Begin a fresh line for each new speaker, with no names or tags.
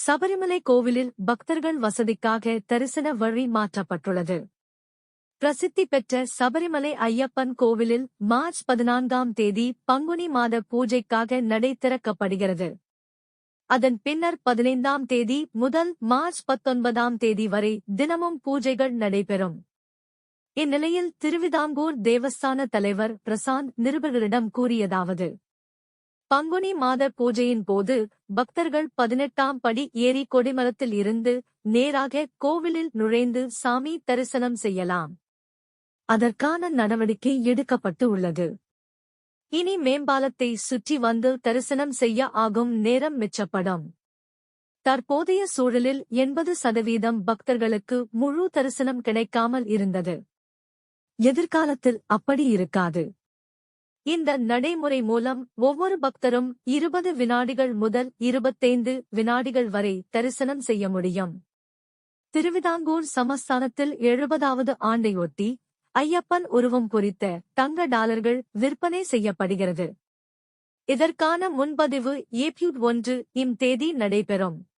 சபரிமலை கோவிலில் பக்தர்கள் வசதிக்காக தரிசன வழி மாற்றப்பட்டுள்ளது. பிரசித்தி பெற்ற சபரிமலை ஐயப்பன் கோவிலில் மார்ச் 14ஆம் தேதி பங்குனி மாத பூஜைக்காக நடை திறக்கப்படுகிறது. அதன் பின்னர் 15ஆம் தேதி முதல் மார்ச் 19ஆம் தேதி வரை தினமும் பூஜைகள் நடைபெறும். இந்நிலையில் திருவிதாங்கூர் தேவஸ்தான தலைவர் பிரசாந்த் நிருபர்களிடம் கூறியதாவது: பங்குனி மாத பூஜையின் போது பக்தர்கள் 18ஆம் படி ஏறி கொடிமரத்தில் இருந்து நேராக கோவிலில் நுழைந்து சாமி தரிசனம் செய்யலாம். அதற்கான நடவடிக்கை எடுக்கப்பட்டு உள்ளது. இனி மேம்பாலத்தை சுற்றி வந்து தரிசனம் செய்ய ஆகும் நேரம் மிச்சப்படும். தற்போதைய சூழலில் 80% பக்தர்களுக்கு முழு தரிசனம் கிடைக்காமல் இருந்தது. எதிர்காலத்தில் அப்படி இருக்காது. இந்த நடைமுறை மூலம் ஒவ்வொரு பக்தரும் 20 வினாடிகள் முதல் 25 வினாடிகள் வரை தரிசனம் செய்ய முடியும். திருவிதாங்கூர் சமஸ்தானத்தில் 70வது ஆண்டையொட்டி ஐயப்பன் உருவம் பொறித்த தங்க டாலர்கள் விற்பனை செய்யப்படுகிறது. இதற்கான முன்பதிவு ஏப்ரல் 1 இம் தேதி நடைபெறும்.